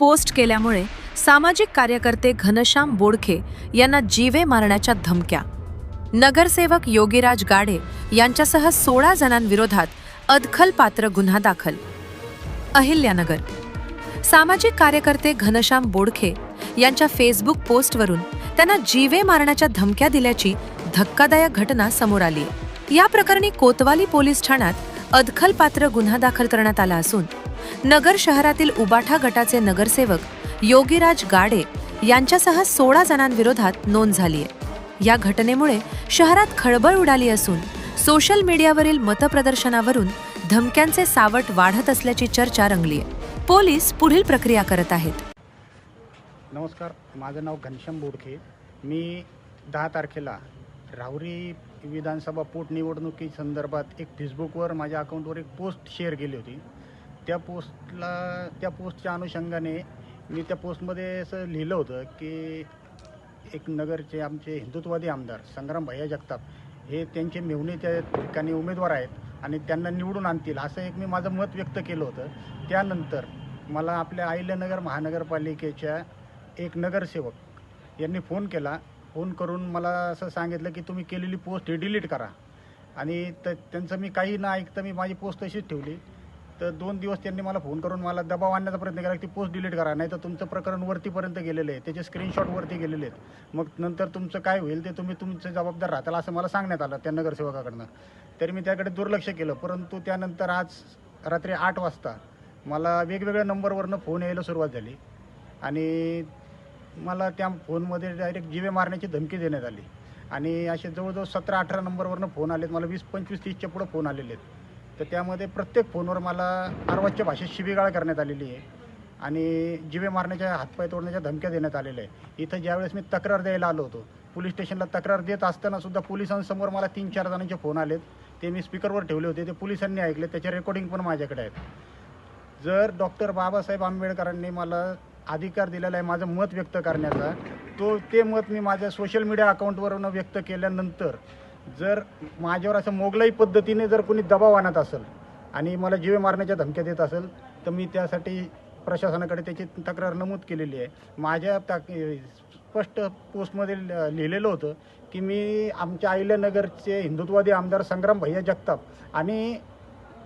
Post केल्यामुळे सामाजिक कार्यकर्ते घनश्याम बोडखे यांना जीवे मारण्याच्या धमक्या. नगरसेवक योगीराज गाडे यांच्यासह 16 जणांविरोधात अदखलपात्र गुन्हा दाखल. अहिल्यानगर. सामाजिक कार्यकर्ते घनश्याम बोडखे यांच्या फेसबुक पोस्टवरून त्यांना जीवे मारण्याच्या धमक्या दिल्याची धक्कादायक घटना समोर आली. या प्रकरणी कोतवाली पोलीस ठाण्यात अदखलपात्र गुन्हा दाखल करण्यात आला असून नगर शहरातील उबाठा गटाचे नगरसेवक योगीराज गाडे यांच्यासह 16 जणांविरोधात नोंद झाली आहे. या घटनेमुळे शहरात खळबळ उडाली असून सोशल मीडियावरील मतप्रदर्शनावरून धमक्यांचे सावट वाढत असल्याची चर्चा रंगली आहे. पोलीस पुढील प्रक्रिया करत आहेत. नमस्कार, माझं नाव घनश्याम बोडखे. मी 10 तारखेला राहुरी विधानसभा पोटनिवडणुकी संदर्भात एक फेसबुकवर माझ्या अकाउंटवर एक पोस्ट शेअर केली होती. त्या पोस्टच्या अनुषंगाने मी त्या पोस्टमध्ये असं लिहिलं होतं की एक नगरचे आमचे हिंदुत्ववादी आमदार संग्राम भैया जगताप हे त्यांचे मेव्हणे त्या ठिकाणी उमेदवार आहेत आणि त्यांना निवडून आणतील असं एक मी माझं मत व्यक्त केलं होतं. त्यानंतर मला आपल्या अहिल्यानगर महानगरपालिकेच्या एक नगरसेवक यांनी फोन केला. फोन करून मला असं सांगितलं की तुम्ही केलेली पोस्ट ही डिलीट करा आणि त्यांचं मी काही न ऐकता मी माझी पोस्ट तशीच ठेवली. तर 2 दिवस त्यांनी मला फोन करून मला दबाव आणण्याचा प्रयत्न केला की ती पोस्ट डिलीट करा, नाही तर तुमचं प्रकरण वरतीपर्यंत गेलेलं आहे, त्याचे स्क्रीनशॉट वरती गेलेले आहेत, मग नंतर तुमचं काय होईल ते तुमचे जबाबदार राहताल असं मला सांगण्यात आलं त्या नगरसेवकाकडनं. तरी मी त्याकडे दुर्लक्ष केलं. परंतु त्यानंतर आज रात्री 8 वाजता मला वेगवेगळ्या नंबरवरनं फोन यायला सुरुवात झाली आणि मला त्या फोनमध्ये डायरेक्ट जीवे मारण्याची धमकी देण्यात आली आणि असे जवळजवळ 17-18 नंबरवरनं फोन आलेत. मला 20, 25, 30च्या पुढं फोन आलेले आहेत. तर त्यामध्ये प्रत्येक फोनवर मला अर्वाच्य भाषेत शिवीगाळ करण्यात आलेली आहे आणि जीवे मारण्याच्या हातपाय तोडण्याच्या धमक्या देण्यात आलेल्या आहे. इथं ज्यावेळेस मी तक्रार द्यायला आलो होतो पोलीस स्टेशनला, तक्रार देत असताना सुद्धा पोलिसांसमोर मला 3-4 जणांचे फोन आलेत. ते मी स्पीकरवर ठेवले होते, ते पोलिसांनी ऐकले, त्याचे रेकॉर्डिंग पण माझ्याकडे आहेत. जर डॉक्टर बाबासाहेब आंबेडकरांनी मला अधिकार दिलेला आहे माझं मत व्यक्त करण्याचा, ते मत मी माझ्या सोशल मीडिया अकाउंटवरून व्यक्त केल्यानंतर जर माझ्यावर असं मोगलाई पद्धतीने जर कोणी दबाव आणत असेल आणि मला जीवे मारण्याच्या धमक्या देत असेल तर मी त्यासाठी प्रशासनाकडे त्याची तक्रार नमूद केलेली आहे. माझ्या स्पष्ट पोस्टमध्ये लिहिलेलं होतं की मी आमच्या अहिल्यानगरचे हिंदुत्ववादी आमदार संग्राम भैया जगताप आणि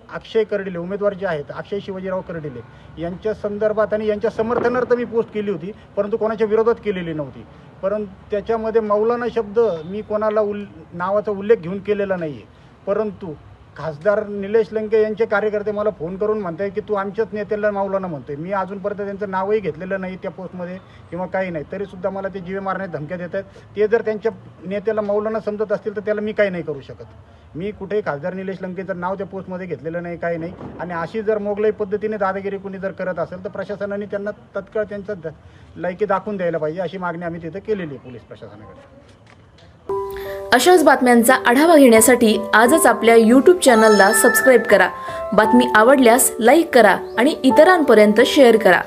अक्षय कर्डिले उमेदवार जे आहेत, अक्षय शिवाजीराव कर्डिले यांच्या संदर्भात आणि यांच्या समर्थनार्थ मी पोस्ट केली होती, परंतु कोणाच्या विरोधात केलेली नव्हती. परंतु त्याच्यामध्ये मौलाना शब्द मी कोणाला नावाचा उल्लेख घेऊन केलेला नाही आहे. परंतु खासदार निलेश लंके यांचे कार्यकर्ते मला फोन करून म्हणताय की तू आमच्याच नेत्याला मौलाना म्हणतोय. मी अजूनपर्यंत त्यांचं नावही घेतलेलं नाही त्या पोस्टमध्ये किंवा काही नाही, तरीसुद्धा मला ते जीवे मारण्याच्या धमक्या देत आहेत. ते जर त्यांच्या नेत्याला मौलाना समजत असतील तर त्याला मी काही नाही करू शकत. मी कुठेही खासदार निलेश लंकेचं नाव त्या पोस्टमध्ये घेतलेलं नाही, काही नाही. आणि अशी जर मोगलाई पद्धतीने दादागिरी कोणी जर करत असेल तर प्रशासनाने त्यांना तत्काळ त्यांचं लायकी दाखवून द्यायला पाहिजे, अशी मागणी आम्ही तिथं केलेली आहे पोलीस प्रशासनाकडे. अशाच बातम्यांचा आढावा घेण्यासाठी आजच आपल्या YouTube चॅनलला सबस्क्राईब करा. बातमी आवडल्यास लाईक करा आणि इतरांपर्यंत शेअर करा.